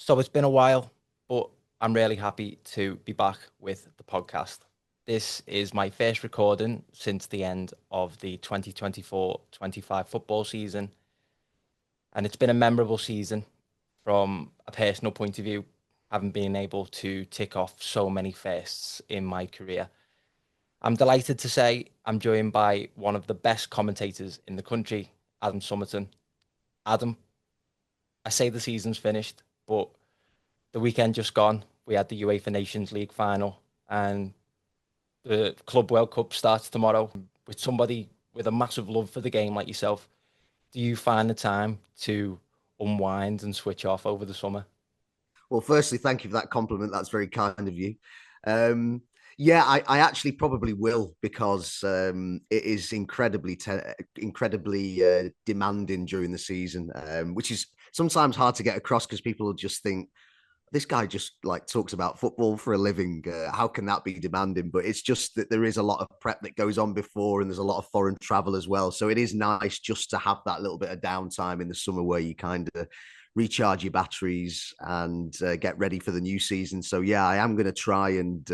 So it's been a while, but I'm really happy to be back with the podcast. This is my first recording since the end of the 2024-25 football season, and it's been a memorable season from a personal point of view, having been able to tick off so many firsts in my career. I'm delighted to say I'm joined by one of the best commentators in the country, Adam Summerton. Adam, I say the season's finished, but the weekend just gone, we had the UEFA Nations League final, and the Club World Cup starts tomorrow. With somebody with a massive love for the game like yourself, do you find the time to unwind and switch off over the summer? Well, firstly, thank you for that compliment. That's very kind of you. Yeah, I actually probably will because it is incredibly demanding during the season, which is sometimes hard to get across because people will just think this guy just like talks about football for a living. How can that be demanding? But it's just that there is a lot of prep that goes on before, and there's a lot of foreign travel as well. So it is nice just to have that little bit of downtime in the summer where you kind of recharge your batteries and get ready for the new season. So yeah, I am going to try and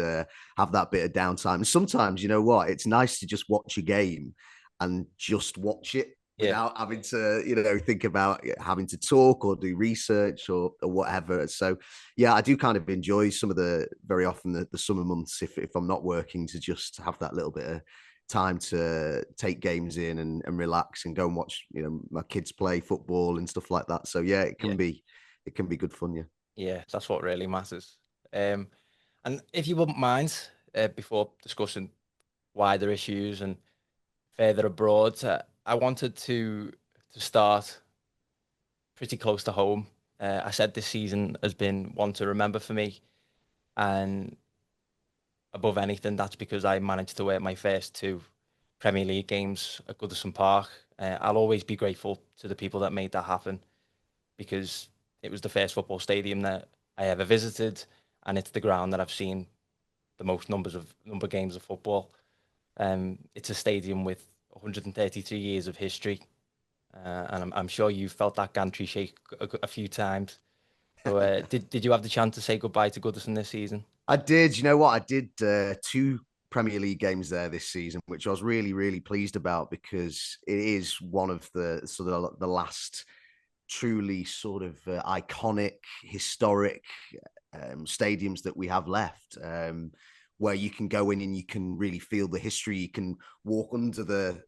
have that bit of downtime. And sometimes, you know what, it's nice to just watch a game and just watch it Yeah, without having to, think about having to talk or do research or whatever. So yeah, I do kind of enjoy some of the very often the summer months if I'm not working to just have that little bit of time to take games in and relax and go and watch, my kids play football and stuff like that. So yeah, yeah, it can be good fun. Yeah. yeah. That's what really matters. Um, and if you wouldn't mind, before discussing wider issues and further abroad, I wanted to start pretty close to home. I said this season has been one to remember for me, and above anything, that's because I managed to work my first two Premier League games at Goodison Park. I'll always be grateful to the people that made that happen because it was the first football stadium that I ever visited, and it's the ground that I've seen the most number of games of football. It's a stadium with 133 years of history, and I'm sure you felt that gantry shake a few times. So, did you have the chance to say goodbye to Goodison this season? I did. You know what? I did two Premier League games there this season, which I was really, really pleased about because it is one of the sort of the last truly sort of iconic, historic stadiums that we have left, where you can go in and you can really feel the history. You can walk under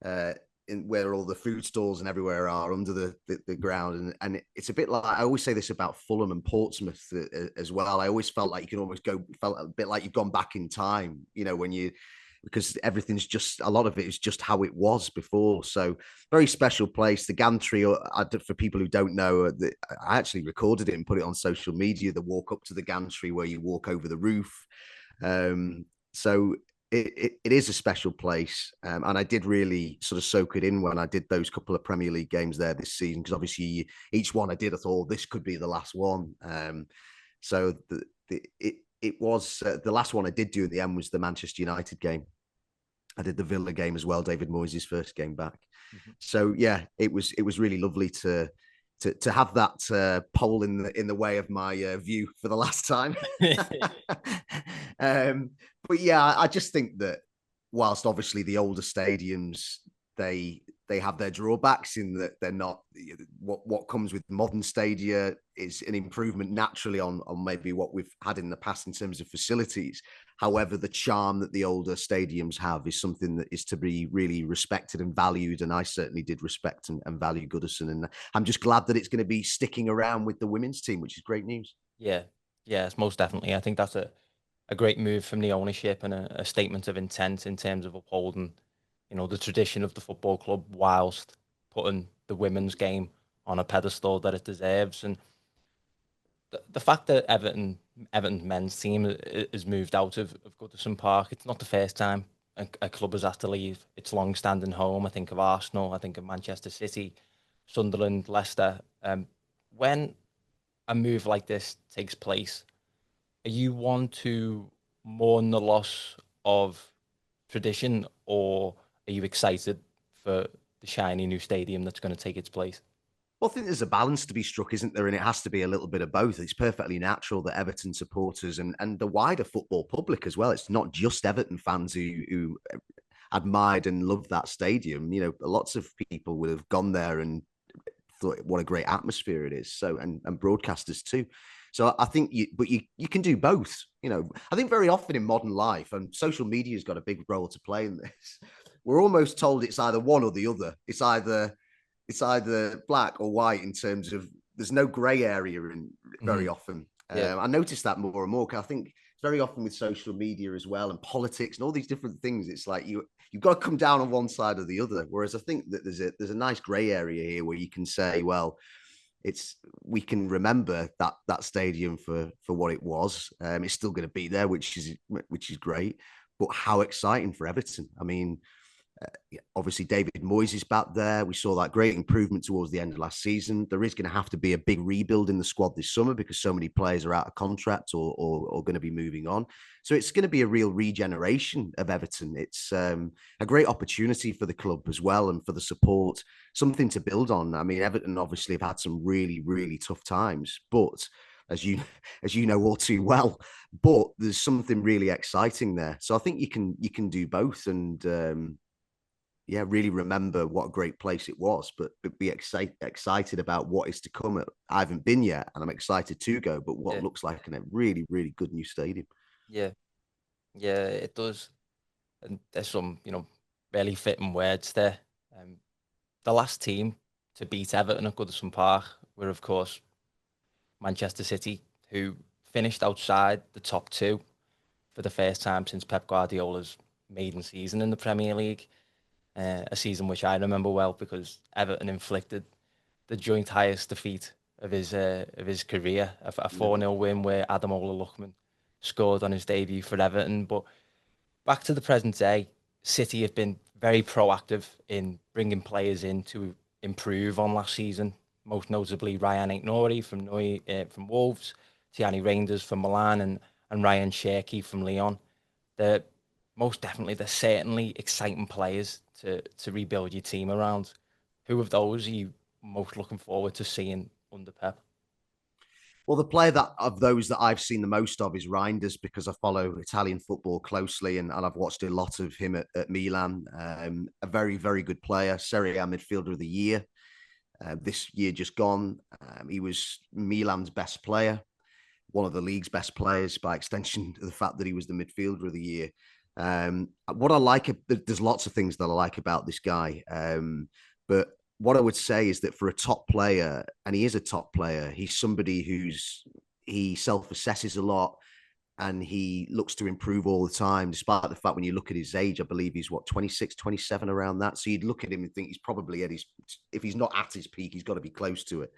uh, where all the food stalls and everywhere are under the ground. And it's a bit like, I always say this about Fulham and Portsmouth as well. I always felt like you can almost felt a bit like you've gone back in time, when you, because everything's just, a lot of it is just how it was before. So very special place. The gantry, for people who don't know, I actually recorded it and put it on social media, the walk up to the gantry where you walk over the roof. So it is a special place, and I did really sort of soak it in when I did those couple of Premier League games there this season, because obviously each one I did, I thought, oh, this could be the last one. So it was the last one I did do at the end was the Manchester United game. I did the Villa game as well, David Moyes' first game back. Mhm. So yeah, it was really lovely to have that pole in the way of my view for the last time. um, but yeah, I just think that whilst obviously the older stadiums they have their drawbacks in that they're not what comes with modern stadia is an improvement naturally on maybe what we've had in the past in terms of facilities. However, the charm that the older stadiums have is something that is to be really respected and valued. And I certainly did respect and value Goodison. And I'm just glad that it's going to be sticking around with the women's team, which is great news. Yeah, yeah, it's most definitely. I think that's a great move from the ownership and a statement of intent in terms of upholding, the tradition of the football club whilst putting the women's game on a pedestal that it deserves. And the fact that Everton men's team has moved out of Goodison Park, it's not the first time a club has had to leave its long-standing home. I think of Arsenal, I think of Manchester City, Sunderland, Leicester. When a move like this takes place, are you one to mourn the loss of tradition, or are you excited for the shiny new stadium that's going to take its place? Well, I think there's a balance to be struck, isn't there? And it has to be a little bit of both. It's perfectly natural that Everton supporters and the wider football public as well. It's not just Everton fans who admired and loved that stadium. You know, lots of people would have gone there and thought what a great atmosphere it is. So and broadcasters too. So I think you can do both. You know, I think very often in modern life, and social media has got a big role to play in this. We're almost told it's either one or the other. It's either black or white in terms of there's no grey area in Hmm. very often. Yeah, I noticed that more and more. I think very often with social media as well and politics and all these different things, it's like you've got to come down on one side or the other. Whereas I think that there's a nice grey area here where you can say, well, we can remember that stadium for what it was. It's still going to be there, which is great. But how exciting for Everton! I mean, obviously, David Moyes is back there. We saw that great improvement towards the end of last season. There is going to have to be a big rebuild in the squad this summer because so many players are out of contract or going to be moving on. So it's going to be a real regeneration of Everton. It's a great opportunity for the club as well and for the support, something to build on. I mean, Everton obviously have had some really, really tough times, but as you know all too well, but there's something really exciting there. So I think you can do both and yeah, really remember what a great place it was, but be excited about what is to come. I haven't been yet, and I'm excited to go. But what yeah, looks like a really, really good new stadium. yeah, yeah. It does, and there's some, really fitting words there. Um, the last team to beat Everton at Goodison Park were, of course, Manchester City, who finished outside the top two for the first time since Pep Guardiola's maiden season in the Premier League. A season which I remember well because Everton inflicted the joint highest defeat of his career, a Yeah. 4-0 win where Adam Lookman scored on his debut for Everton. But back to the present day, City have been very proactive in bringing players in to improve on last season, most notably Ryan Aït-Nouri from Wolves, Tiani Reinders from Milan, and Ryan Cherki from Lyon. They're they're certainly exciting players to rebuild your team around. Who of those are you most looking forward to seeing under Pep? Well, the player that of those that I've seen the most of is Reinders because I follow Italian football closely and I've watched a lot of him at Milan. A very, very good player, Serie A midfielder of the year. This year just gone, he was Milan's best player, one of the league's best players by extension of the fact that he was the midfielder of the year. What I like, there's lots of things that I like about this guy, but what I would say is that for a top player, and he is a top player, he's somebody he self-assesses a lot and he looks to improve all the time, despite the fact when you look at his age, I believe he's 26, 27 around that. So you'd look at him and think he's probably if he's not at his peak, he's got to be close to it.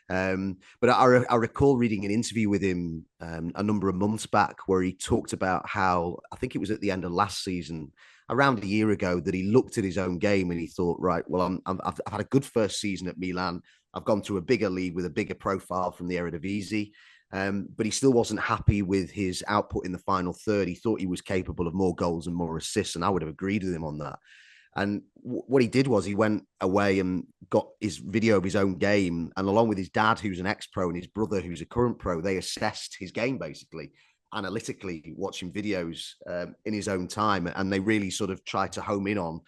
But I recall reading an interview with him a number of months back where he talked about how, I think it was at the end of last season, around a year ago, that he looked at his own game and he thought, right, well, I've had a good first season at Milan. I've gone to a bigger league with a bigger profile from the Eredivisie. But he still wasn't happy with his output in the final third. He thought he was capable of more goals and more assists, and I would have agreed with him on that. And what he did was he went away and got his video of his own game. And along with his dad, who's an ex-pro, and his brother, who's a current pro, they assessed his game basically analytically, watching videos in his own time. And they really sort of tried to home in on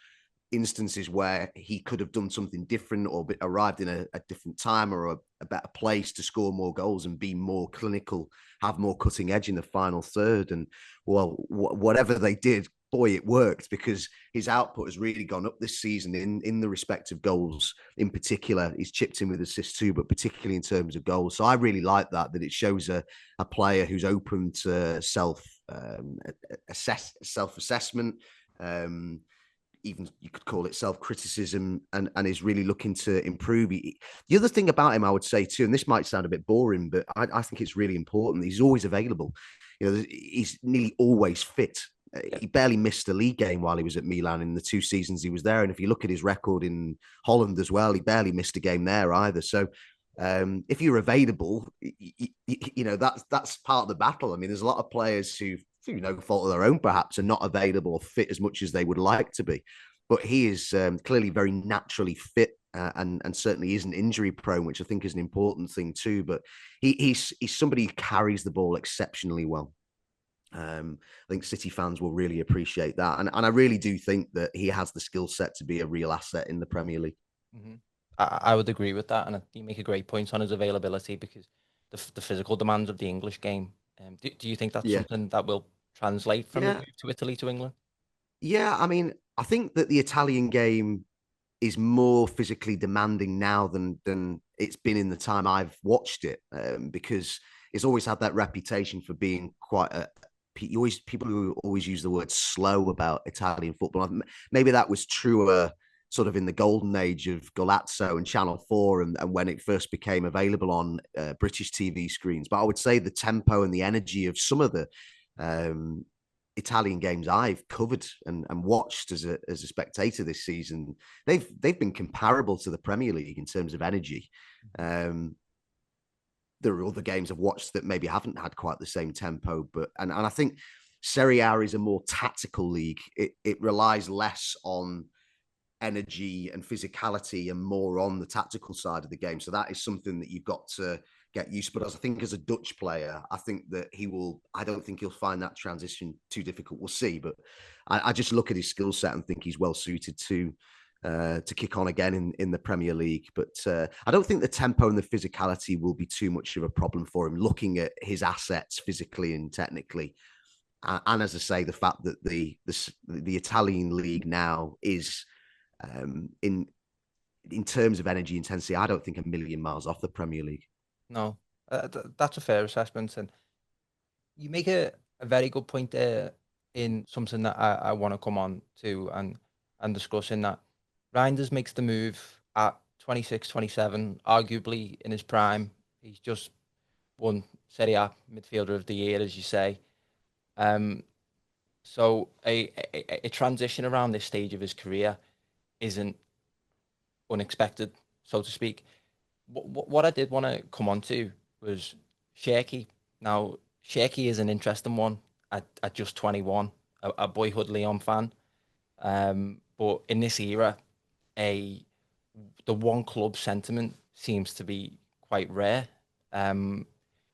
instances where he could have done something different or arrived in a different time or a better place to score more goals and be more clinical, have more cutting edge in the final third. And well, whatever they did, boy, it worked because his output has really gone up this season in the respective goals. In particular, he's chipped in with assists too, but particularly in terms of goals. So I really like that it shows a player who's open to self-assessment. Even you could call it self-criticism and is really looking to improve. The other thing about him, I would say too, and this might sound a bit boring, but I think it's really important. He's always available. You know, he's nearly always fit. Yeah, He barely missed a league game while he was at Milan in the 2 seasons he was there. And if you look at his record in Holland as well, he barely missed a game there either. So if you're available, you know, that's part of the battle. I mean, there's a lot of players who, through no fault of their own, perhaps, are not available or fit as much as they would like to be. But he is clearly very naturally fit and certainly isn't injury prone, which I think is an important thing too. But he's somebody who carries the ball exceptionally well. I think City fans will really appreciate that, and I really do think that he has the skill set to be a real asset in the Premier League. Mm-hmm. I would agree with that, and you make a great point on his availability because the physical demands of the English game. Do you think that's Yeah, something that will translate from his yeah, move to Italy to England? yeah. I mean, I think that the Italian game is more physically demanding now than it's been in the time I've watched it, because it's always had that reputation for being quite a. People who always use the word slow about Italian football. Maybe that was truer sort of in the golden age of Golazzo and Channel 4 and when it first became available on British TV screens. But I would say the tempo and the energy of some of the um, Italian games I've covered and watched as a spectator this season, they've been comparable to the Premier League in terms of energy. Um, there are other games I've watched that maybe haven't had quite the same tempo, but and I think Serie A is a more tactical league. It relies less on energy and physicality and more on the tactical side of the game. So that is something that you've got to get used to. But I think as a Dutch player, I think that I don't think he'll find that transition too difficult. We'll see. But I just look at his skill set and think he's well suited to kick on again in the Premier League. But I don't think the tempo and the physicality will be too much of a problem for him, looking at his assets physically and technically. And as I say, the fact that the Italian league now is in terms of energy intensity, I don't think a million miles off the Premier League. No, that's a fair assessment, and you make a very good point there in something that I want to come on to and discuss in that Reinders makes the move at 26, 27, arguably in his prime. He's just won Serie A midfielder of the year, as you say. Um, so a transition around this stage of his career isn't unexpected, so to speak. What I did want to come on to was Shaky. Now, Shaky is an interesting one at just 21, a boyhood Leon fan. But in this era, a the one club sentiment seems to be quite rare. Um,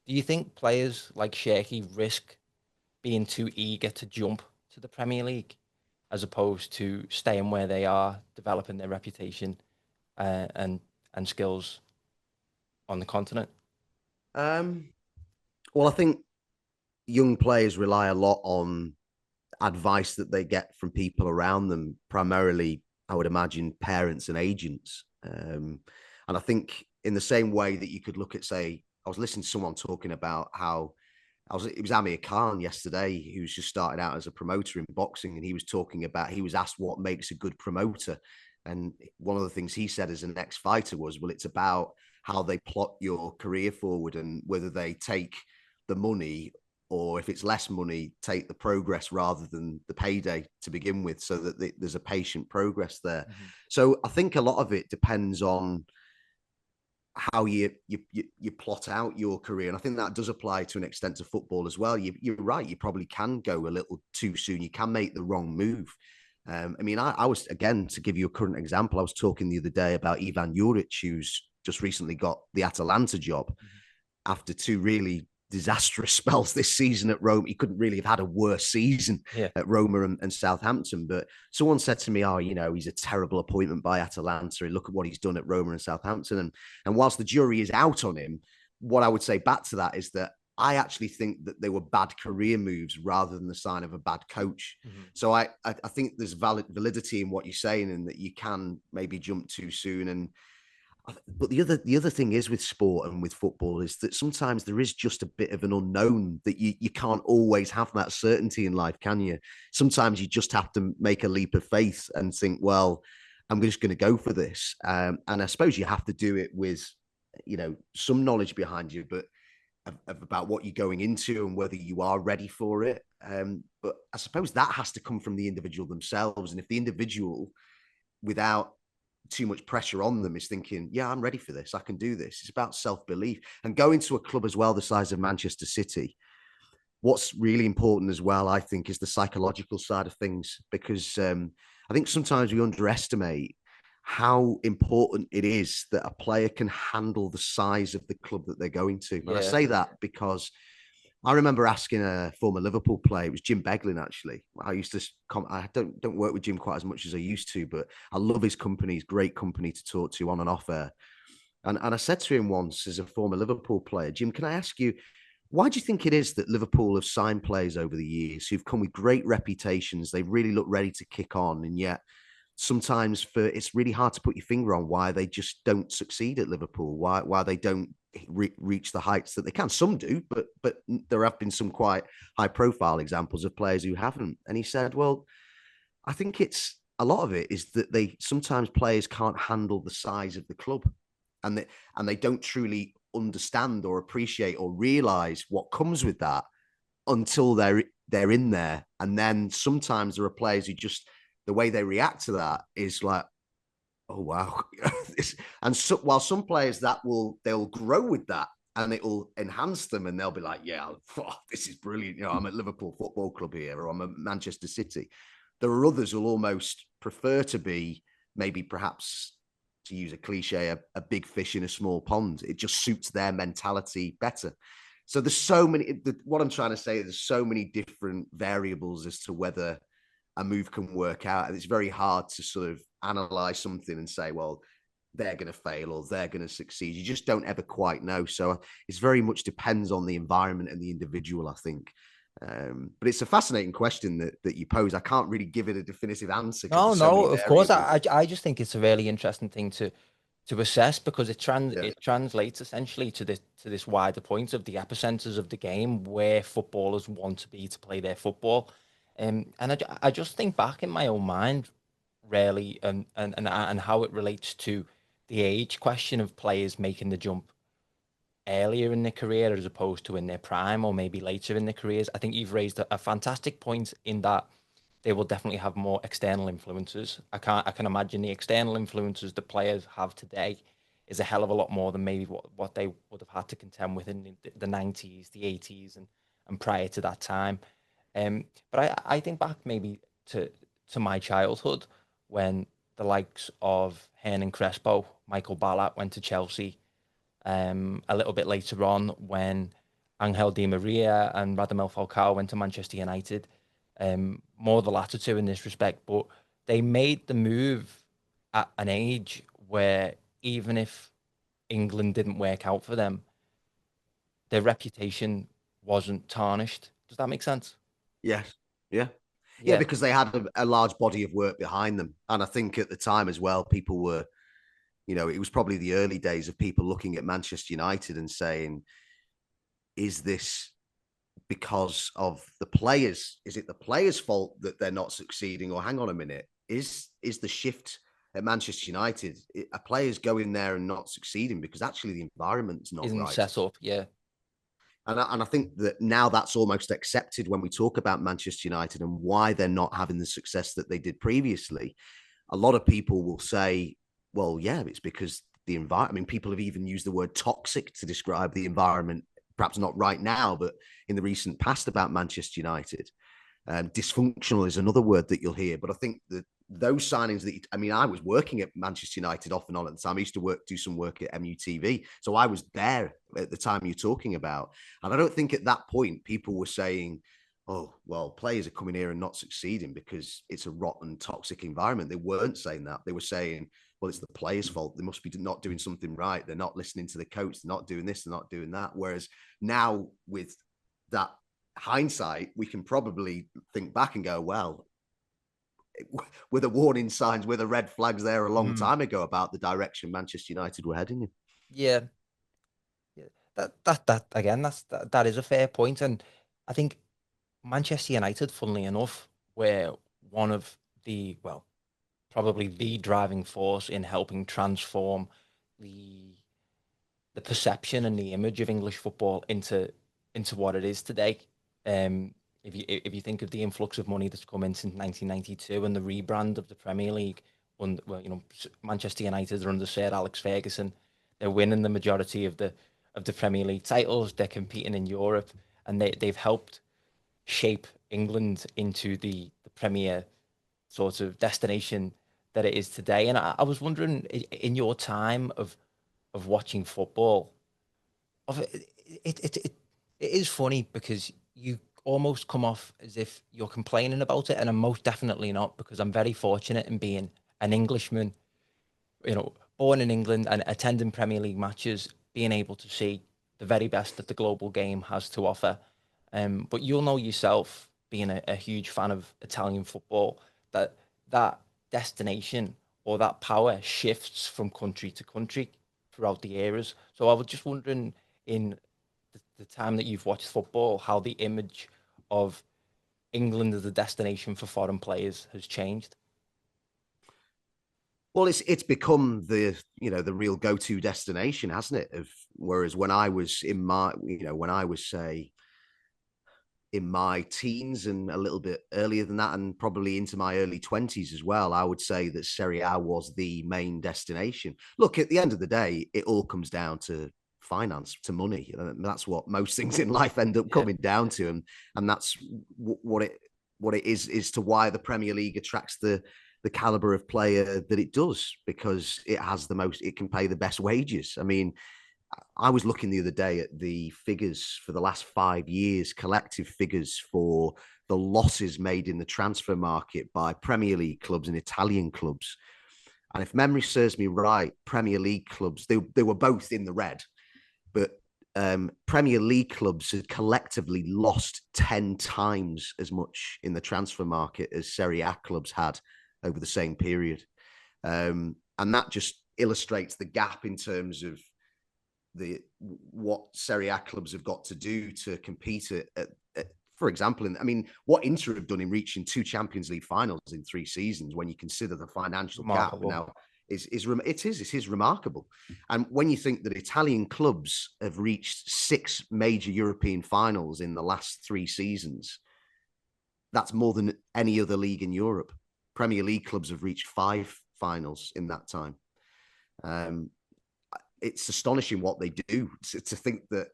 do you think players like Shaky risk being too eager to jump to the Premier League as opposed to staying where they are, developing their reputation uh, and and skills on the continent? Um, well, I think young players rely a lot on advice that they get from people around them, primarily, I would imagine, parents and agents. And I think in the same way that you could look at, say, I was listening to someone talking about how it was Amir Khan yesterday, who's just started out as a promoter in boxing, and he was talking about, he was asked what makes a good promoter. And one of the things he said as an ex-fighter was, well, it's about how they plot your career forward and whether they take the money or if it's less money, take the progress rather than the payday to begin with, so that there's a patient progress there. Mm-hmm. So I think a lot of it depends on how you plot out your career, and I think that does apply to an extent to football as well. You're right; you probably can go a little too soon. You can make the wrong move. I mean, I was, again, to give you a current example, I was talking the other day about Ivan Juric, who's just recently got the Atalanta job Mm-hmm. after two really disastrous spells this season at Rome. He couldn't really have had a worse season Yeah. at Roma and Southampton. But someone said to me, oh, he's a terrible appointment by Atalanta. Look at what he's done at Roma and Southampton. And whilst the jury is out on him, what I would say back to that is that I actually think that they were bad career moves rather than the sign of a bad coach. Mm-hmm. So I think there's validity in what you're saying, and that you can maybe jump too soon. But the other thing is with sport and with football is that sometimes there is just a bit of an unknown, that you can't always have that certainty in life, can you? Sometimes you just have to make a leap of faith and think, well, I'm just going to go for this. And I suppose you have to do it with, some knowledge behind you, but about what you're going into and whether you are ready for it. But I suppose that has to come from the individual themselves. And if the individual, without too much pressure on them, is thinking, yeah, I'm ready for this, I can do this. It's about self-belief. And going to a club as well the size of Manchester City, what's really important as well, I think, is the psychological side of things, because I think sometimes we underestimate how important it is that a player can handle the size of the club that they're going to. And I Yeah, say that because I remember asking a former Liverpool player, it was Jim Beglin actually. I used to I don't work with Jim quite as much as I used to, but I love his company. He's great company to talk to on and off air. And I said to him once, as a former Liverpool player, Jim, can I ask you, why do you think it is that Liverpool have signed players over the years who've come with great reputations? They really look ready to kick on, and yet sometimes it's really hard to put your finger on why they just don't succeed at Liverpool, why they don't reach the heights that they can. Some do, but there have been some quite high profile examples of players who haven't. And he said, well, I think it's a lot of it is that they sometimes players can't handle the size of the club, and they don't truly understand or appreciate or realize what comes with that until they're in there. And then sometimes there are players who just, the way they react to that is like, oh wow. And so, while some players they'll grow with that and it'll enhance them, and they'll be like, yeah, oh, this is brilliant, I'm at Liverpool Football Club here, or I'm at Manchester City. There are others who'll almost prefer to be, maybe perhaps, to use a cliche, a big fish in a small pond. It just suits their mentality better. So there's so many, what I'm trying to say is there's so many different variables as to whether a move can work out. And it's very hard to sort of analyze something and say, well, they're going to fail or they're going to succeed. You just don't ever quite know. So it's very much depends on the environment and the individual, I think. But it's a fascinating question that you pose. I can't really give it a definitive answer because no, there's so no, many of course. variables. I just think it's a really interesting thing to assess because Yeah. it translates essentially to this wider point of the epicenters of the game where footballers want to be to play their football. And I just think back in my own mind, really, and how it relates to the age question of players making the jump earlier in their career as opposed to in their prime or maybe later in their careers. I think you've raised a fantastic point in that they will definitely have more external influences. I can imagine the external influences that players have today is a hell of a lot more than maybe what they would have had to contend with in the 90s, the 80s, and prior to that time. But I think back maybe to my childhood when the likes of Hernan Crespo, Michael Ballack went to Chelsea. A little bit later on when Angel Di Maria and Radamel Falcao went to Manchester United. More the latter two in this respect, but they made the move at an age where even if England didn't work out for them, their reputation wasn't tarnished. Does that make sense? Yes. Yeah. Yeah, Yeah, because they had a large body of work behind them. And I think at the time as well, people were, it was probably the early days of people looking at Manchester United and saying, is this because of the players? Is it the players' fault that they're not succeeding? Or hang on a minute, is the shift at Manchester United, a players going there and not succeeding because actually the environment's not isn't right? set up. Yeah, And I think that now that's almost accepted when we talk about Manchester United and why they're not having the success that they did previously. A lot of people will say, well, yeah, it's because the environment. I mean, people have even used the word toxic to describe the environment, perhaps not right now, but in the recent past about Manchester United. Dysfunctional is another word that you'll hear. But I think that those signings I mean, I was working at Manchester United off and on at the time. I used to do some work at MUTV. So I was there at the time you're talking about. And I don't think at that point people were saying, oh, well, players are coming here and not succeeding because it's a rotten, toxic environment. They weren't saying that. They were saying, well, it's the players' fault. They must be not doing something right. They're not listening to the coach. They're not doing this. They're not doing that. Whereas now, with that hindsight, we can probably think back and go, well, were the warning signs, were the red flags there a long mm. time ago about the direction Manchester United were heading in? Yeah, yeah. That again, that is a fair point, and I think Manchester United, funnily enough, were one of the, well, probably the driving force in helping transform the the perception and the image of English football into what it is today. Um, if you think of the influx of money that's come in since 1992 and the rebrand of the Premier League, well, Manchester United are under Sir Alex Ferguson. They're winning the majority of the Premier League titles. They're competing in Europe, and they've helped shape England into the premier sort of destination that it is today. And I was wondering, in your time of watching football, of it is funny because you almost come off as if you're complaining about it, and I'm most definitely not, because I'm very fortunate in being an Englishman, born in England and attending Premier League matches, being able to see the very best that the global game has to offer. But you'll know yourself, being a huge fan of Italian football, that that destination or that power shifts from country to country throughout the eras. So I was just wondering, in the time that you've watched football, how the image of England as a destination for foreign players has changed. Well, it's become the real go-to destination, hasn't it? Whereas when I was say in my teens and a little bit earlier than that, and probably into my early 20s as well, I would say that Serie A was the main destination. Look, at the end of the day, it all comes down to finance, to money. And that's what most things in life end up coming down to, and that's what it is to why the Premier League attracts the caliber of player that it does, because it can pay the best wages. I mean, I was looking the other day at the figures for the last 5 years, collective figures for the losses made in the transfer market by Premier League clubs and Italian clubs. And if memory serves me right, Premier League clubs, they were both in the red, but Premier League clubs had collectively lost 10 times as much in the transfer market as Serie A clubs had over the same period. And that just illustrates the gap in terms of what Serie A clubs have got to do to compete at for example, what Inter have done in reaching 2 Champions League finals in 3 seasons, when you consider the financial gap now, is remarkable. And when you think that Italian clubs have reached 6 major European finals in the last 3 seasons, that's more than any other league in Europe. Premier League clubs have reached 5 finals in that time. It's astonishing what they do, to think that,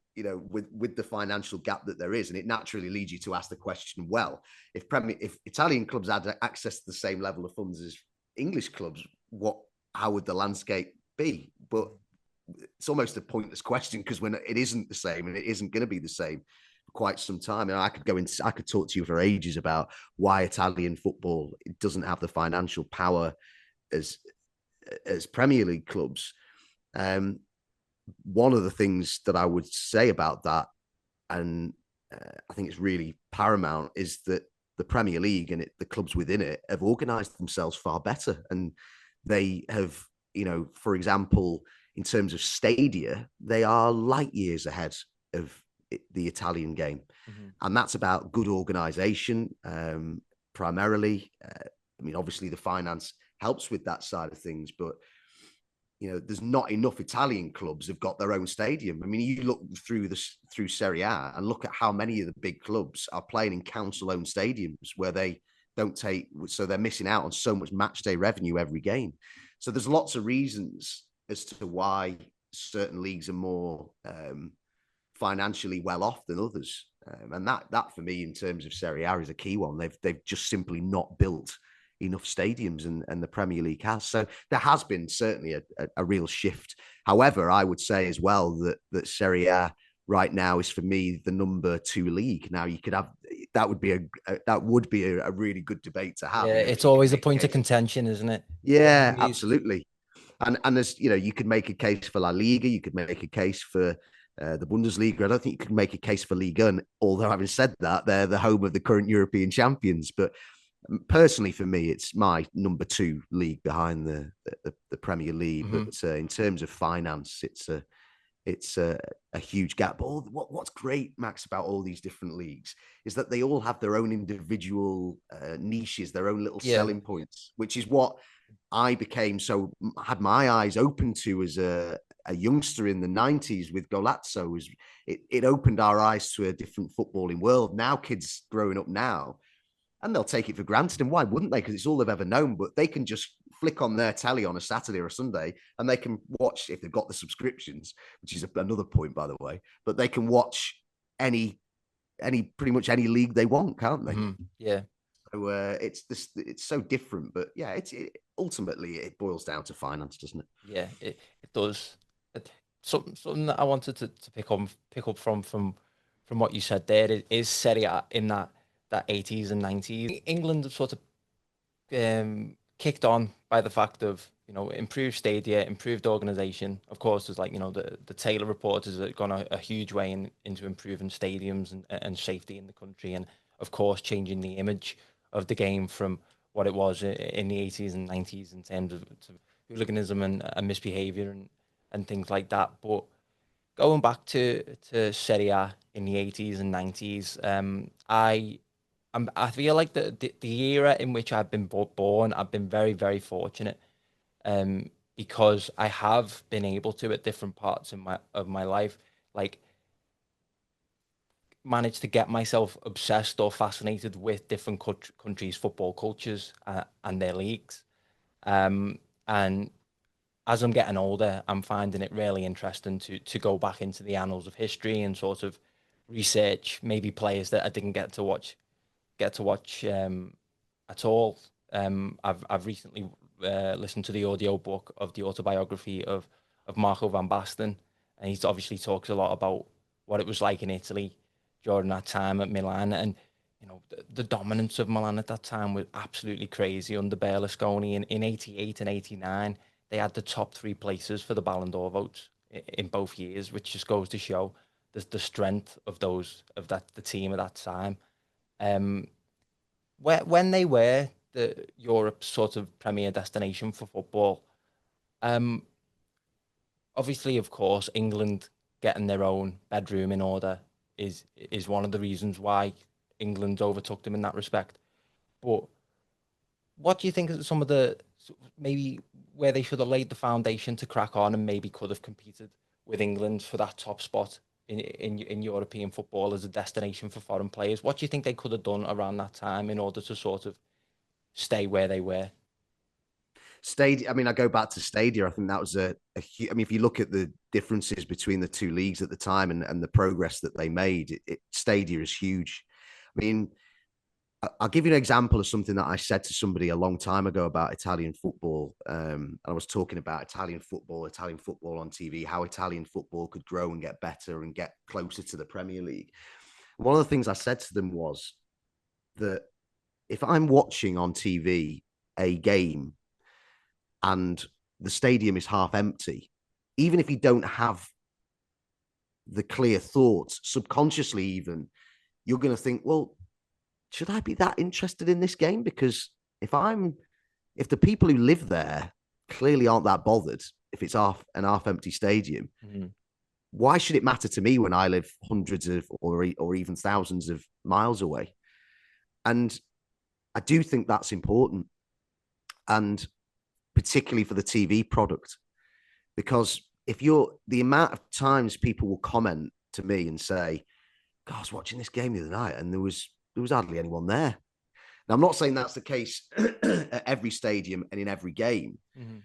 with the financial gap that there is. And it naturally leads you to ask the question, well, if Italian clubs had access to the same level of funds as English clubs, how would the landscape be? But it's almost a pointless question, because when it isn't the same, and it isn't going to be the same for quite some time. And I could talk to you for ages about why Italian football doesn't have the financial power as Premier League clubs. One of the things that I would say about that, and I think it's really paramount, is that the Premier League and the clubs within it have organised themselves far better. And they have, for example, in terms of stadia, they are light years ahead of the Italian game. Mm-hmm. And that's about good organisation, primarily. Obviously the finance helps with that side of things, but there's not enough Italian clubs have got their own stadium. You look through Serie A and look at how many of the big clubs are playing in council-owned stadiums where they don't so they're missing out on so much match day revenue every game. So there's lots of reasons as to why certain leagues are more financially well off than others. And that for me, in terms of Serie A, is a key one. They've just simply not built enough stadiums, and the Premier League has. So there has been certainly a real shift. However, I would say as well that Serie A right now is, for me, the number 2 league. Now, you could have that would be a really good debate to have. Yeah, it's always a point of contention, isn't it? Yeah, absolutely. And there's, you could make a case for La Liga, you could make a case for the Bundesliga. I don't think you could make a case for Liga 1, although having said that, they're the home of the current European champions. But personally, for me, it's my number 2 league behind the Premier League. Mm-hmm. But in terms of finance, it's a huge gap. But what's great, Max, about all these different leagues is that they all have their own individual niches, their own little selling points, which is what I had my eyes open to as a youngster in the 90s with Golazzo. It opened our eyes to a different footballing world. Now kids growing up now, and they'll take it for granted. And why wouldn't they? Because it's all they've ever known. But they can just flick on their telly on a Saturday or a Sunday, and they can watch, if they've got the subscriptions, which is another point, by the way, but they can watch pretty much any league they want, can't they? Mm-hmm. Yeah. So it's so different, but yeah, ultimately it boils down to finance, doesn't it? Yeah, it does. Something that I wanted to pick up from what you said there is Serie A in that 80s and 90s. England have sort of kicked on by the fact of improved stadia, improved organisation. Of course, there's like the Taylor report has gone a huge way into improving stadiums and safety in the country, and of course changing the image of the game from what it was in the 80s and 90s in terms of hooliganism and misbehaviour and things like that. But going back to Serie A in the 80s and 90s, I feel like the era in which I've been born, I've been very, very fortunate, because I have been able to at different parts of my life, like manage to get myself obsessed or fascinated with different countries' football cultures and their leagues. And as I'm getting older, I'm finding it really interesting to go back into the annals of history and sort of research maybe players that I didn't get to watch at all. I've recently listened to the audio book of the autobiography of Marco van Basten, and he obviously talks a lot about what it was like in Italy during that time at Milan, and the dominance of Milan at that time was absolutely crazy under Berlusconi. In '88 and '89, they had the top three places for the Ballon d'Or votes in both years, which just goes to show the strength of the team at that time. Um, when they were the Europe's sort of premier destination for football, um, obviously, of course, England getting their own bedroom in order is one of the reasons why England overtook them in that respect. But what do you think are some of the maybe where they should have laid the foundation to crack on and maybe could have competed with England for that top spot in European football as a destination for foreign players? What do you think they could have done around that time in order to sort of stay where they were? Stadia. I mean, I go back to Stadia. I think that was I mean, if you look at the differences between the two leagues at the time and the progress that they made, Stadia is huge. I mean, I'll give you an example of something that I said to somebody a long time ago about Italian football. I was talking about Italian football on TV, how Italian football could grow and get better and get closer to the Premier League. One of the things I said to them was that if I'm watching on TV a game and the stadium is half empty, even if you don't have the clear thoughts, subconsciously, even you're going to think, well, should I be that interested in this game? Because if the people who live there clearly aren't that bothered, if it's an half empty stadium, Mm-hmm. why should it matter to me when I live hundreds of or even thousands of miles away? And I do think that's important, and particularly for the TV product, because if you're the amount of times people will comment to me and say, God, I was watching this game the other night and there was hardly anyone there. Now, I'm not saying that's the case at every stadium and in every game, Mm-hmm.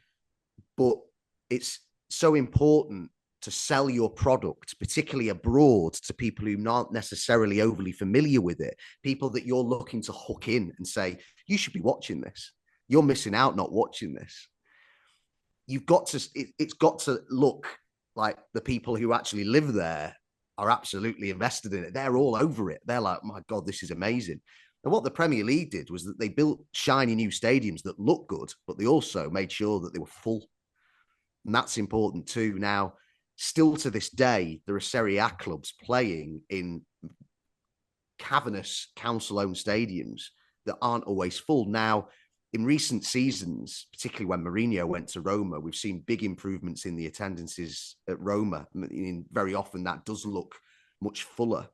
but it's so important to sell your product, particularly abroad, to people who aren't necessarily overly familiar with it, people that you're looking to hook in and say, you should be watching this. You're missing out not watching this. It's got to look like the people who actually live there are absolutely invested in it. They're all over it. They're like, my God, this is amazing. And what the Premier League did was that they built shiny new stadiums that look good, but they also made sure that they were full. And that's important too. Now, still to this day, there are Serie A clubs playing in cavernous council-owned stadiums that aren't always full. Now, in recent seasons, particularly when Mourinho went to Roma, we've seen big improvements in the attendances at Roma. I mean, very often that does look much fuller,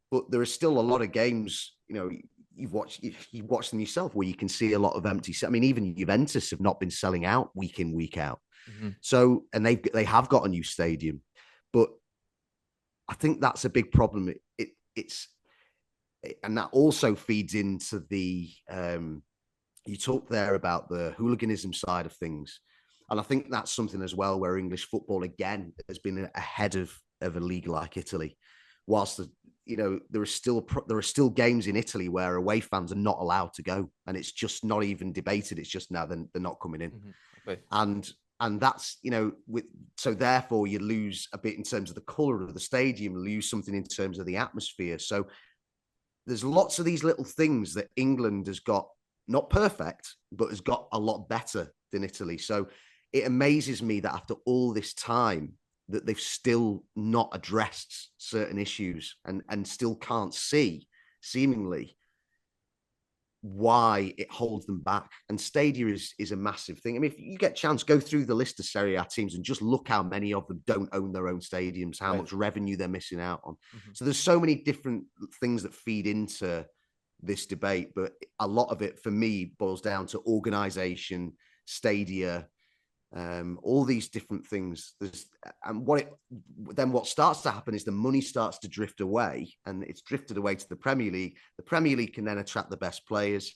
but there are still a lot of games, you've watched them yourself where you can see a lot of empty. I mean, even Juventus have not been selling out week in, week out. Mm-hmm. So, and they have got a new stadium, but I think that's a big problem. It's and that also feeds into the you talk there about the hooliganism side of things, and I think that's something as well where English football again has been ahead of a league like Italy, whilst there are still games in Italy where away fans are not allowed to go, and it's just not even debated. It's just now they're not coming in, Okay. and that's so therefore you lose a bit in terms of the colour of the stadium, lose something in terms of the atmosphere. So there's lots of these little things that England has got, not perfect, but has got a lot better than Italy. So it amazes me that after all this time that they've still not addressed certain issues and still can't see, seemingly, why it holds them back. And Stadia is a massive thing. I mean, if you get a chance, go through the list of Serie A teams and just look how many of them don't own their own stadiums, how much revenue they're missing out on. So there's so many different things that feed into this debate, but a lot of it for me boils down to organization, stadia, all these different things. And what starts to happen is the money starts to drift away, and it's drifted away to the Premier League. The Premier League can then attract the best players,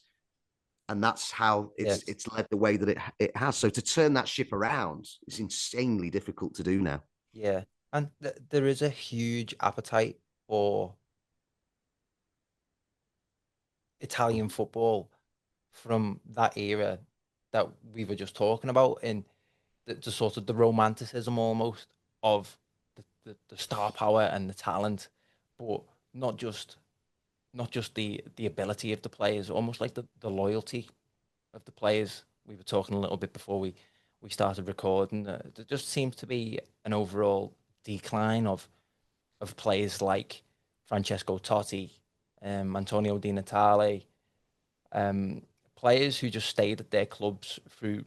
and that's how it's led the way that it has. So to turn that ship around is insanely difficult to do now. Yeah, and there is a huge appetite for Italian football from that era that we were just talking about, in the sort of the romanticism almost of the star power and the talent, but not just the ability of the players, almost like the loyalty of the players. We were talking a little bit before we started recording. There just seems to be an overall decline of players like Francesco Totti, Antonio Di Natale, um, players who just stayed at their clubs through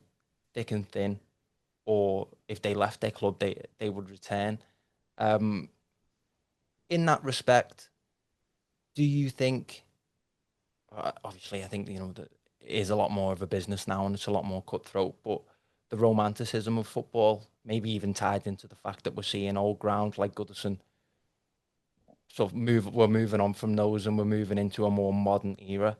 thick and thin, or if they left their club, they would return. Um, in that respect, do you think? Obviously, I think that it is a lot more of a business now, and it's a lot more cutthroat. But the romanticism of football, maybe even tied into the fact that we're seeing old ground like Goodison, we're moving on from those, and we're moving into a more modern era.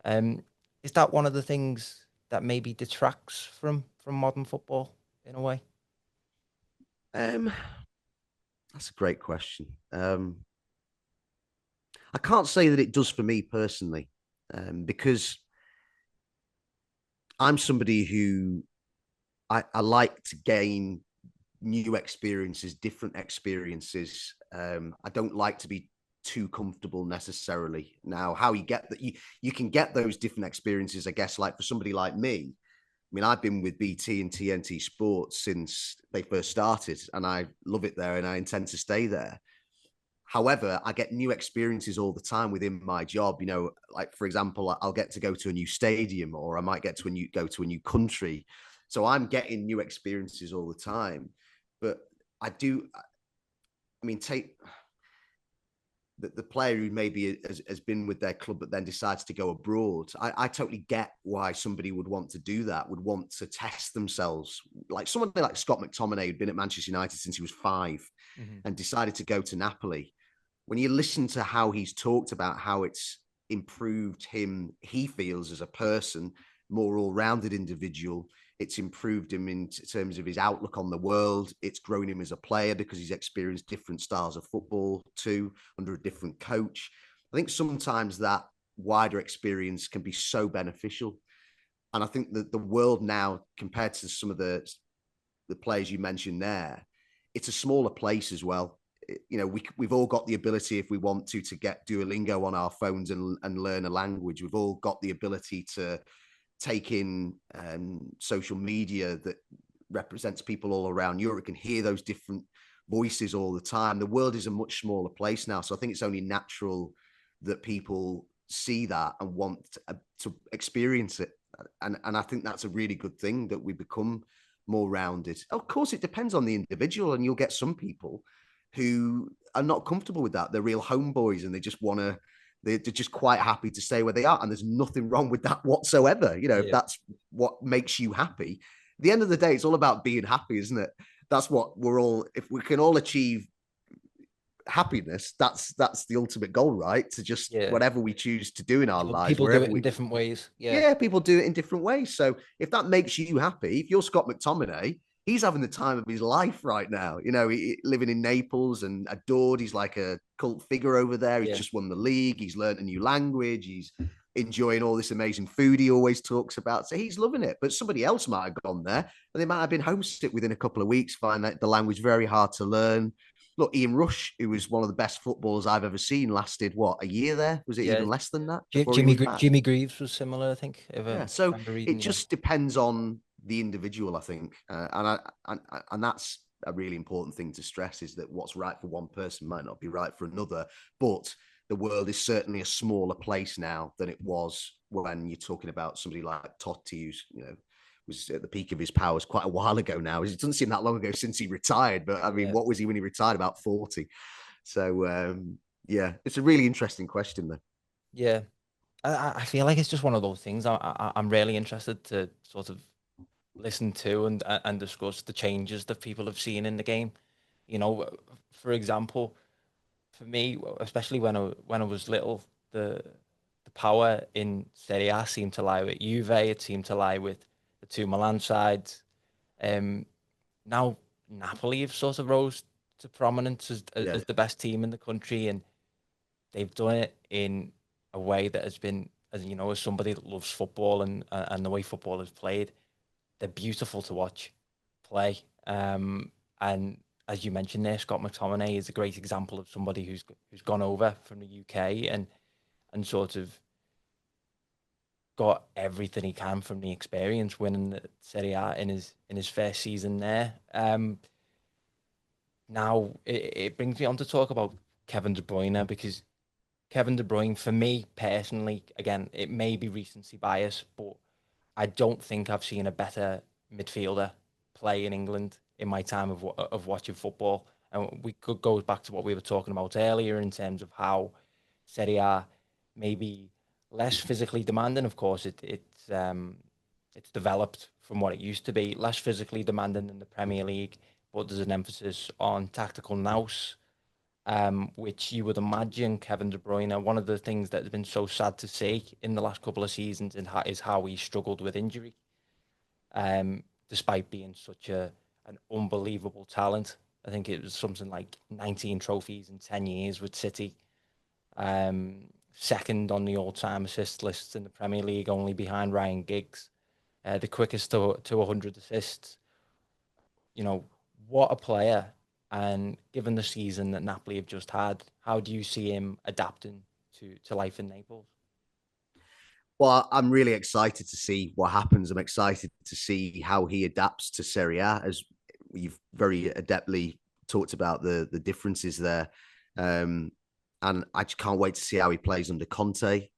Um, is that one of the things that maybe detracts from modern football in a way? Um, that's a great question. I can't say that it does for me personally, because I'm somebody who I like to gain new experiences, different experiences. I don't like to be too comfortable necessarily. Now, how you get that, you can get those different experiences, I guess, like for somebody like me. I mean, I've been with BT and TNT Sports since they first started, and I love it there, and I intend to stay there. However, I get new experiences all the time within my job. Like for example, I'll get to go to a new stadium, or I might go to a new country. So I'm getting new experiences all the time. But I do. I mean, take the player who maybe has been with their club but then decides to go abroad. I totally get why somebody would want to do that, would want to test themselves. Like someone like Scott McTominay, who'd been at Manchester United since he was 5 and decided to go to Napoli. When you listen to how he's talked about how it's improved him, he feels as a person, more all-rounded individual. It's improved him in terms of his outlook on the world. It's grown him as a player because he's experienced different styles of football too, under a different coach. I think sometimes that wider experience can be so beneficial. And I think that the world now, compared to some of the players you mentioned there, it's a smaller place as well. We've all got the ability, if we want to get Duolingo on our phones and learn a language. We've all got the ability to take in social media that represents people all around Europe, can hear those different voices all the time. The world is a much smaller place now. So I think it's only natural that people see that and want to experience it. And I think that's a really good thing, that we become more rounded. Of course, it depends on the individual, and you'll get some people who are not comfortable with that. They're real homeboys, and they just want to, they're just quite happy to stay where they are. And there's nothing wrong with that whatsoever. If that's what makes you happy. At the end of the day, it's all about being happy, isn't it? That's what we're all, if we can all achieve happiness, that's the ultimate goal, right? To just whatever we choose to do in our lives. People do it in different ways. Yeah, people do it in different ways. So if that makes you happy, if you're Scott McTominay, he's having the time of his life right now. Living in Naples and adored. He's like a cult figure over there. He's Yeah. just won the league. He's learned a new language. He's enjoying all this amazing food he always talks about. So he's loving it. But somebody else might have gone there and they might have been homesick within a couple of weeks, find that the language very hard to learn. Look, Ian Rush, who was one of the best footballers I've ever seen, lasted what, a year there? Was it Yeah. even less than that before he Jimmy was back? Jimmy Greaves was similar, I think, if I Yeah, so remember it reading. Yeah. just depends on the individual, I think, and that's a really important thing to stress, is that what's right for one person might not be right for another. But the world is certainly a smaller place now than it was when you're talking about somebody like Totti, who's was at the peak of his powers quite a while ago now. It doesn't seem that long ago since he retired, but I mean, Yeah. what was he when he retired? About 40. So yeah, it's a really interesting question, though. Yeah. I feel like it's just one of those things. I'm really interested to sort of listen to and discuss the changes that people have seen in the game. You know, for example, for me, especially when I was little, the power in Serie A seemed to lie with Juve. It seemed to lie with the two Milan sides. Um, Now Napoli have sort of rose to prominence Yeah, as the best team in the country, and they've done it in a way that has been, as you know, as somebody that loves football and the way football is played, they're beautiful to watch play. And as you mentioned there, Scott McTominay is a great example of somebody who's gone over from the UK and sort of got everything he can from the experience, winning the Serie A in his first season there. Now it brings me on to talk about Kevin De Bruyne, because Kevin De Bruyne, for me personally, again, it may be recency bias, but I don't think I've seen a better midfielder play in England in my time of watching football. And we could go back to what we were talking about earlier in terms of how Serie A may be less physically demanding. Of course, it's developed from what it used to be, less physically demanding than the Premier League, but there's an emphasis on tactical nous, which you would imagine Kevin De Bruyne, one of the things that has been so sad to see in the last couple of seasons is how he struggled with injury, despite being such an unbelievable talent. I think it was something like 19 trophies in 10 years with City, second on the all-time assist list in the Premier League, only behind Ryan Giggs, the quickest to 100 assists. You know, what a player. And given the season that Napoli have just had, how do you see him adapting to life in Naples? Well, I'm really excited to see what happens. I'm excited to see how he adapts to Serie A, as you've very adeptly talked about the differences there. And I just can't wait to see how he plays under Conte,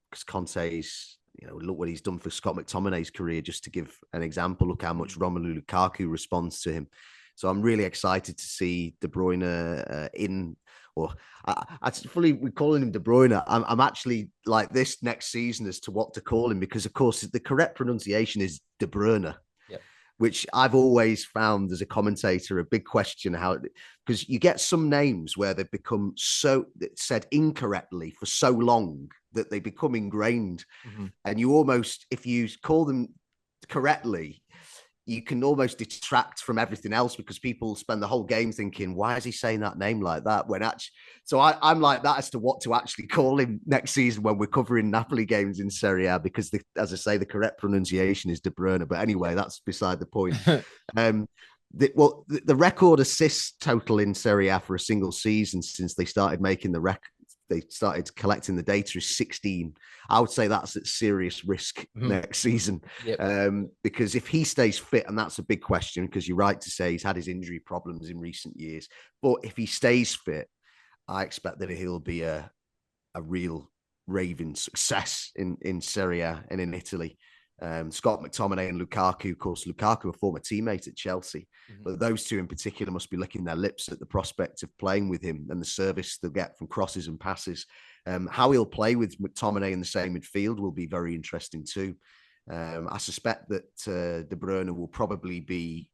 because Conte's, look what he's done for Scott McTominay's career, just to give an example. Look how much Romelu Lukaku responds to him. So I'm really excited to see De Bruyne in, or I fully we're calling him De Bruyne. I'm actually like this next season as to what to call him, because of course the correct pronunciation is De Bruyne, Yep. which I've always found as a commentator a big question, how, because you get some names where they've become so said incorrectly for so long that they become ingrained, Mm-hmm. and you almost, if you call them correctly, you can almost detract from everything else, because people spend the whole game thinking, why is he saying that name like that? When actually, so I'm like that as to what to actually call him next season when we're covering Napoli games in Serie A, because as I say, the correct pronunciation is De Bruyne. But anyway, that's beside the point. The record assists total in Serie A for a single season since they started making the record, they started collecting the data, is 16. I would say that's at serious risk next season. Yep. Because if he stays fit, and that's a big question, because you're right to say he's had his injury problems in recent years, but if he stays fit, I expect that he'll be a real raving success in Serie A and in Italy. Scott McTominay and Lukaku, of course, Lukaku, a former teammate at Chelsea, but those two in particular must be licking their lips at the prospect of playing with him and the service they'll get from crosses and passes. How he'll play with McTominay in the same midfield will be very interesting too. I suspect that De Bruyne will probably be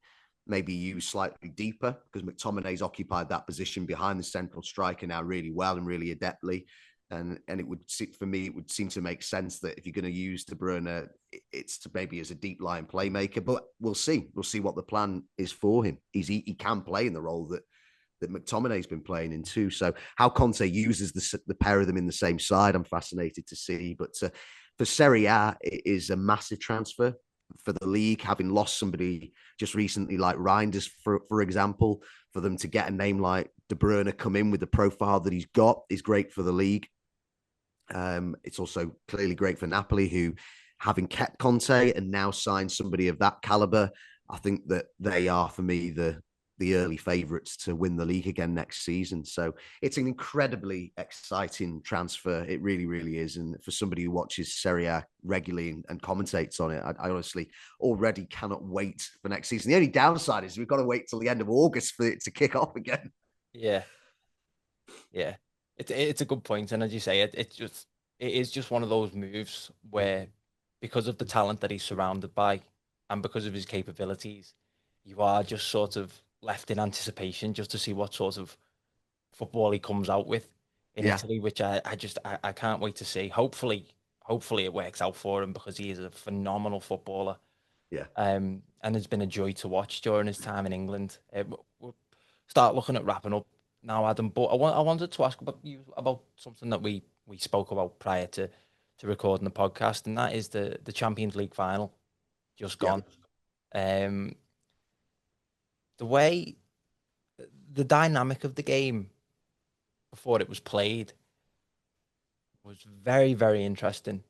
maybe used slightly deeper, because McTominay's occupied that position behind the central striker now really well and really adeptly. And it would for me, it would seem to make sense that if you're going to use De Bruyne, it's to maybe as a deep line playmaker. But we'll see. We'll see what the plan is for him. He can play in the role that McTominay's been playing in too. So how Conte uses the pair of them in the same side, I'm fascinated to see. But for Serie A, it is a massive transfer for the league, having lost somebody just recently like Reinders, for example. For them to get a name like De Bruyne come in with the profile that he's got is great for the league. It's also clearly great for Napoli, who, having kept Conte and now signed somebody of that caliber, I think that they are, for me, the early favourites to win the league again next season. So it's an incredibly exciting transfer. It really, really is. And for somebody who watches Serie A regularly and commentates on it, I honestly already cannot wait for next season. The only downside is we've got to wait till the end of August for it to kick off again. Yeah, yeah. It's a good point, and as you say, it is just one of those moves where, because of the talent that he's surrounded by, and because of his capabilities, you are just sort of left in anticipation just to see what sort of football he comes out with in Yeah, Italy, which I can't wait to see. Hopefully it works out for him because he is a phenomenal footballer. yeah. And it's been a joy to watch during his time in England. We'll start looking at wrapping up now, Adam. But I wanted to ask about you about something that we spoke about prior to recording the podcast, and that is the Champions League final just Yeah. gone. The way the dynamic of the game before it was played was very, very interesting.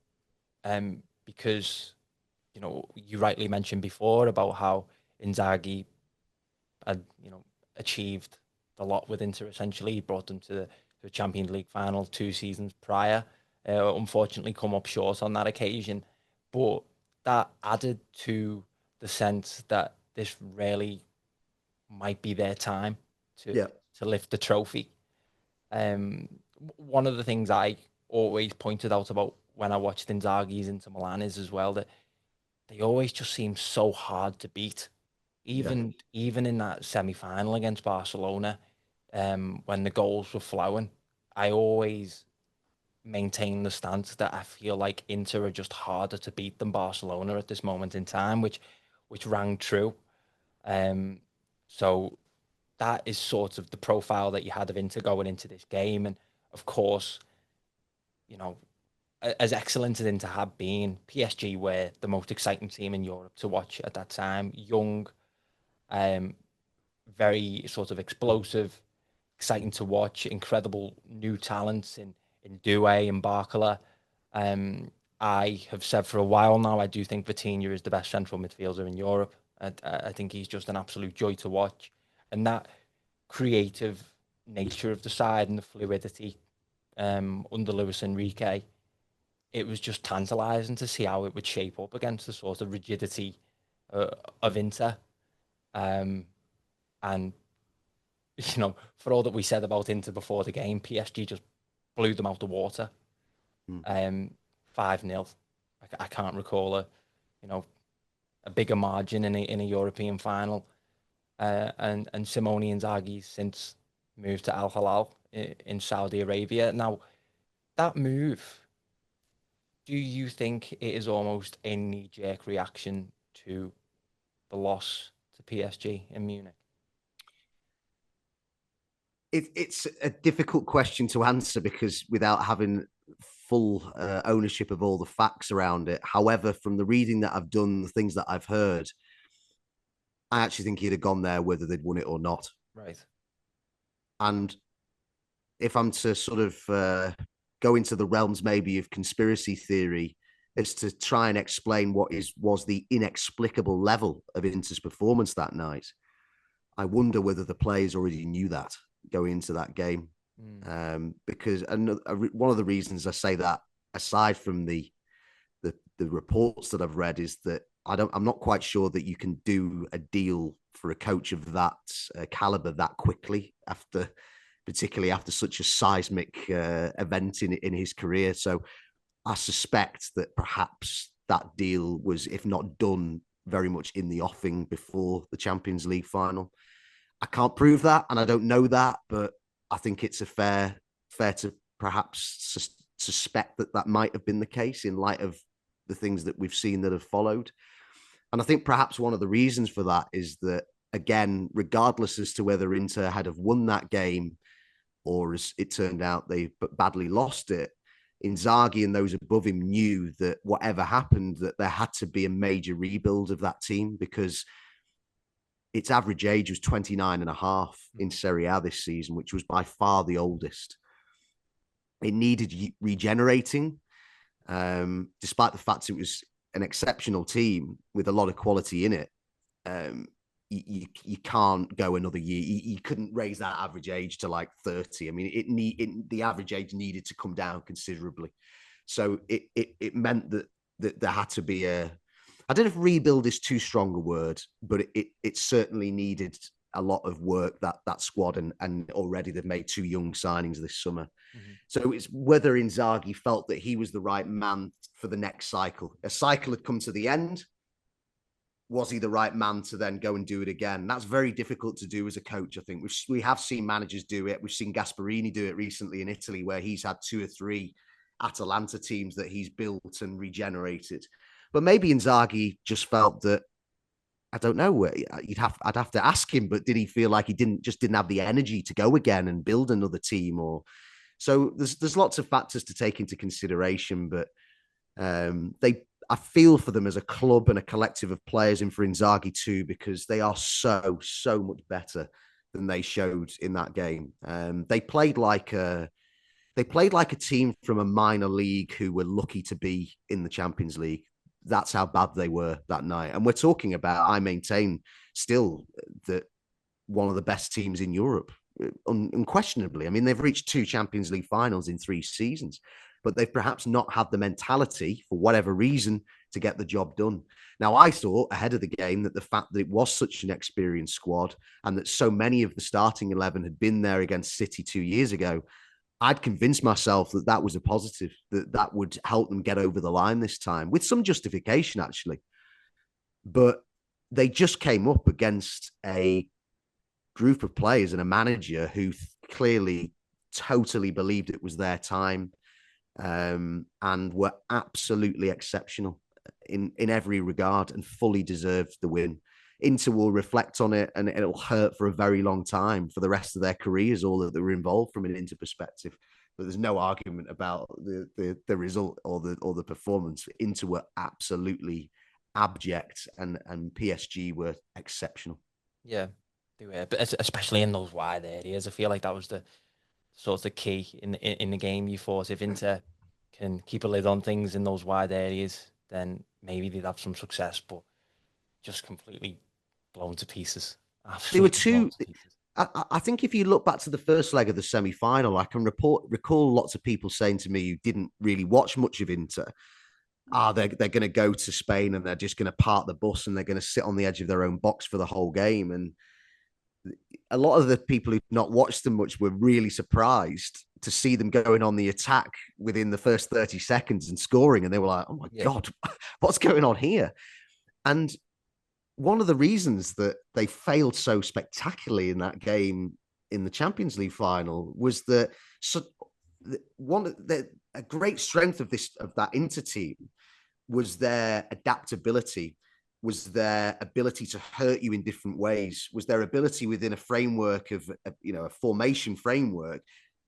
Because you rightly mentioned before about how Inzaghi had achieved a lot with Inter. Essentially, he brought them to the Champions League final 2 seasons prior. Unfortunately, come up short on that occasion, but that added to the sense that this really might be their time to Yeah. to lift the trophy. Um, One of the things I always pointed out about when I watched Inzaghi's Inter Milan is as well that they always just seem so hard to beat. Yeah. Even in that semi-final against Barcelona, when the goals were flowing, I always maintain the stance that I feel like Inter are just harder to beat than Barcelona at this moment in time, which rang true. Um, so that is sort of the profile that you had of Inter going into this game, and of course, you know, as excellent as Inter had been, PSG were the most exciting team in Europe to watch at that time. Young, um, very sort of explosive, exciting to watch. Incredible new talents in Doué and Barcola. Um, I have said for a while now, I do think Vitinha is the best central midfielder in Europe. I think he's just an absolute joy to watch, and that creative nature of the side and the fluidity under Luis Enrique, it was just tantalising to see how it would shape up against the sort of rigidity uh, of Inter. Um, and for all that we said about Inter before the game, PSG just blew them out the water. Mm. 5-0. I can't recall you know, a bigger margin in a European final. And Simone Inzaghi since moved to Al Hilal in Saudi Arabia. Now, that move, do you think it is almost a knee-jerk reaction to the loss to PSG in Munich? It's a difficult question to answer because without having full ownership of all the facts around it. However, from the reading that I've done, the things that I've heard, I actually think he'd have gone there whether they'd won it or not. Right. And if I'm to sort of go into the realms maybe of conspiracy theory, is to try and explain what was the inexplicable level of Inter's performance that night. I wonder whether the players already knew that going into that game. Mm. Because one of the reasons I say that, aside from the reports that I've read, is that I'm not quite sure that you can do a deal for a coach of that caliber that quickly particularly after such a seismic event in his career. So I suspect that perhaps that deal was, if not done, very much in the offing before the Champions League final. I can't prove that, and I don't know that, but I think it's a fair to perhaps suspect that might have been the case in light of the things that we've seen that have followed. And I think perhaps one of the reasons for that is that, again, regardless as to whether Inter had have won that game or as it turned out they badly lost it, Inzaghi and those above him knew that whatever happened, that there had to be a major rebuild of that team, because its average age was 29 and a half in Serie A this season, which was by far the oldest. It needed regenerating, despite the fact it was an exceptional team with a lot of quality in it. You can't go another year. You couldn't raise that average age to like 30. I mean, the average age needed to come down considerably. So it meant that there had to be I don't know if rebuild is too strong a word, but it certainly needed a lot of work, that squad, and already they've made 2 young signings this summer. Mm-hmm. So it's whether Inzaghi felt that he was the right man for the next cycle. A cycle had come to the end. Was he the right man to then go and do it again? That's very difficult to do as a coach, I think. We have seen managers do it. We've seen Gasperini do it recently in Italy, where he's had 2 or 3 Atalanta teams that he's built and regenerated. But maybe Inzaghi just felt that, I don't know, I'd have to ask him, but did he feel like he didn't have the energy to go again and build another team? Or so there's lots of factors to take into consideration, but I feel for them as a club and a collective of players, and for Inzaghi too, because they are so much better than they showed in that game. They played like a team from a minor league who were lucky to be in the Champions League. That's how bad they were that night. And we're talking about, I maintain still, that one of the best teams in Europe, unquestionably. I mean, they've reached 2 Champions League finals in 3 seasons, but they've perhaps not had the mentality, for whatever reason, to get the job done. Now, I thought ahead of the game that the fact that it was such an experienced squad and that so many of the starting 11 had been there against City 2 years ago, I'd convinced myself that was a positive, that would help them get over the line this time, with some justification, actually. But they just came up against a group of players and a manager who clearly totally believed it was their time, and were absolutely exceptional in every regard and fully deserved the win. Inter will reflect on it, and it'll hurt for a very long time for the rest of their careers, all that they were involved from an Inter perspective. But there's no argument about the result or the performance. Inter were absolutely abject, and PSG were exceptional. Yeah, they were, but especially in those wide areas. I feel like that was the sort of key in the game. You thought if Inter can keep a lid on things in those wide areas, then maybe they'd have some success. But just completely blown to pieces. They were 2. I think if you look back to the first leg of the semi-final, I can recall lots of people saying to me who didn't really watch much of Inter, they're going to go to Spain and they're just going to park the bus and they're going to sit on the edge of their own box for the whole game. And a lot of the people who've not watched them much were really surprised to see them going on the attack within the first 30 seconds and scoring. And they were like, oh my God, what's going on here? And one of the reasons that they failed so spectacularly in that game in the Champions League final was that a great strength of that Inter team was their adaptability, was their ability to hurt you in different ways, was their ability within a framework of a formation framework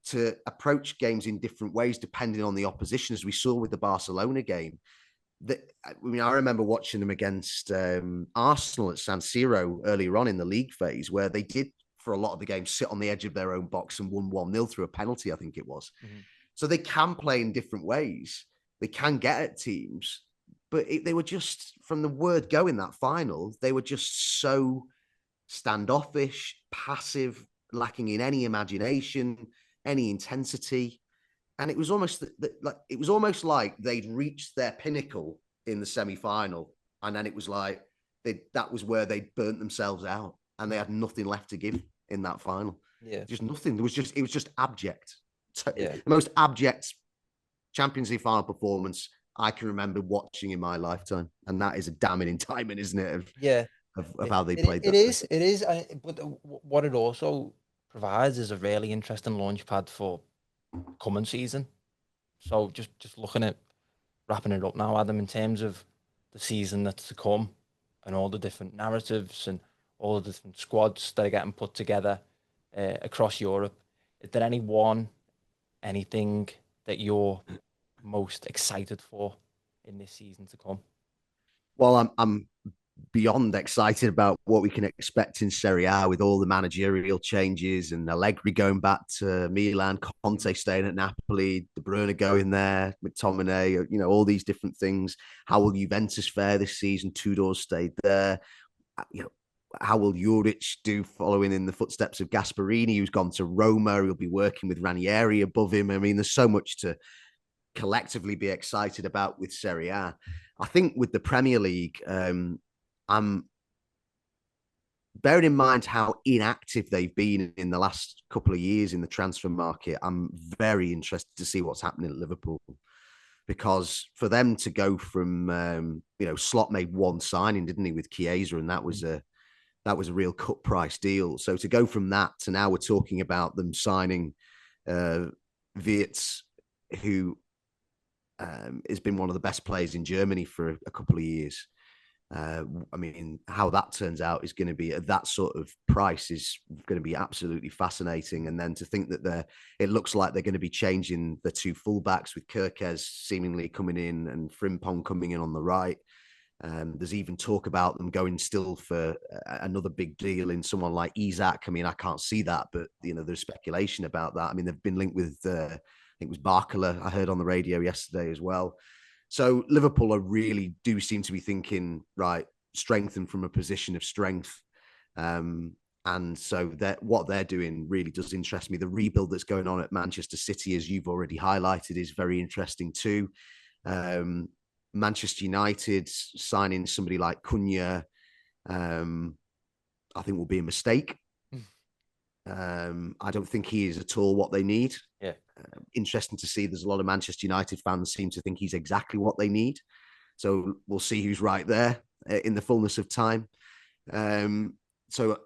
to approach games in different ways depending on the opposition, as we saw with the Barcelona game. I remember watching them against Arsenal at San Siro earlier on in the league phase, where they did, for a lot of the game, sit on the edge of their own box and won 1-0 through a penalty, I think it was. Mm-hmm. So they can play in different ways. They can get at teams, but they were just, from the word go in that final, they were just so standoffish, passive, lacking in any imagination, any intensity. And it was almost like they'd reached their pinnacle in the semi-final, and then it was like that was where they burnt themselves out, and they had nothing left to give in that final. Yeah, just nothing. It was just abject. The most abject Champions League final performance I can remember watching in my lifetime, and that is a damning indictment, isn't it? Of how they played. It is. But what it also provides is a really interesting launch pad for coming season. So just looking at wrapping it up now, Adam, in terms of the season that's to come and all the different narratives and all the different squads that are getting put together across Europe, is there anything that you're most excited for in this season to come? Well, I'm beyond excited about what we can expect in Serie A with all the managerial changes and Allegri going back to Milan, Conte staying at Napoli, De Bruyne going there, McTominay, all these different things. How will Juventus fare this season? Tudor stayed there. How will Juric do following in the footsteps of Gasperini, who's gone to Roma? He'll be working with Ranieri above him. I mean, there's so much to collectively be excited about with Serie A. I think with the Premier League, I'm bearing in mind how inactive they've been in the last couple of years in the transfer market. I'm very interested to see what's happening at Liverpool, because for them to go from, Slot made one signing, didn't he, with Chiesa, and that was a real cut price deal. So to go from that to now we're talking about them signing Wirtz, who has been one of the best players in Germany for a couple of years. I mean, how that turns out is going to be at that sort of price is going to be absolutely fascinating. And then to think that it looks like they're going to be changing the two fullbacks with Kirkez seemingly coming in and Frimpong coming in on the right. There's even talk about them going still for another big deal in someone like Isak. I mean, I can't see that, but there's speculation about that. I mean, they've been linked with I think it was Barkala, I heard on the radio yesterday as well. So Liverpool really do seem to be thinking, right, strengthen from a position of strength. And so what they're doing really does interest me. The rebuild that's going on at Manchester City, as you've already highlighted, is very interesting too. Manchester United signing somebody like Cunha, I think will be a mistake. I don't think he is at all what they need. Yeah. Interesting to see. There's a lot of Manchester United fans seem to think he's exactly what they need. So we'll see who's right there in the fullness of time. So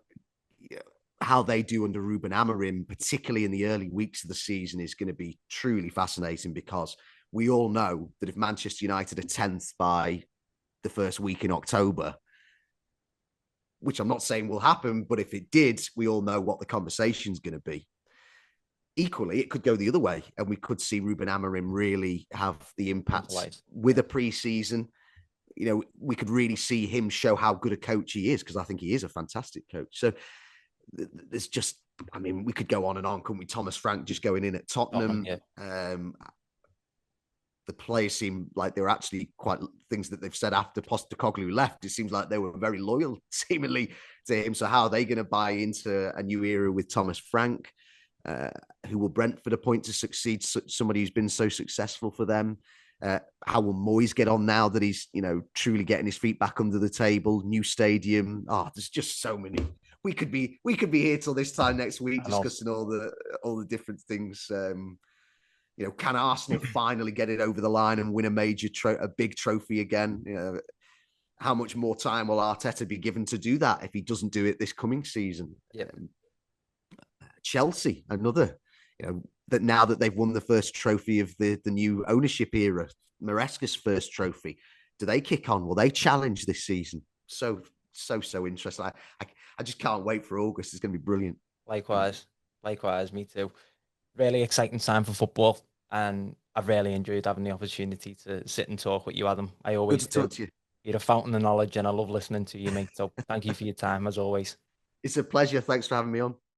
how they do under Ruben Amorim, particularly in the early weeks of the season, is going to be truly fascinating, because we all know that if Manchester United are 10th by the first week in October, which I'm not saying will happen, but if it did, we all know what the conversation's going to be. Equally, it could go the other way, and we could see Ruben Amorim really have the impact with a pre-season. We could really see him show how good a coach he is, because I think he is a fantastic coach. So there's just, I mean, we could go on and on, couldn't we? Thomas Frank just going in at Tottenham. The players seem like they're actually quite things that they've said after Postecoglou left. It seems like they were very loyal, seemingly, to him. So how are they going to buy into a new era with Thomas Frank? Who will Brentford appoint to succeed somebody who's been so successful for them? How will Moyes get on now that he's, truly getting his feet back under the table? New stadium. There's just so many. We could be here till this time next week discussing all the different things. Can Arsenal finally get it over the line and win a big trophy again? How much more time will Arteta be given to do that if he doesn't do it this coming season? Yeah. Chelsea, another, that now that they've won the first trophy of the new ownership era, Maresca's first trophy, do they kick on? Will they challenge this season? So interesting. I just can't wait for August. It's going to be brilliant. Likewise, me too. Really exciting time for football, and I've really enjoyed having the opportunity to sit and talk with you, Adam. I always Good to talk to you. You're a fountain of knowledge, and I love listening to you, mate. So thank you for your time, as always. It's a pleasure. Thanks for having me on.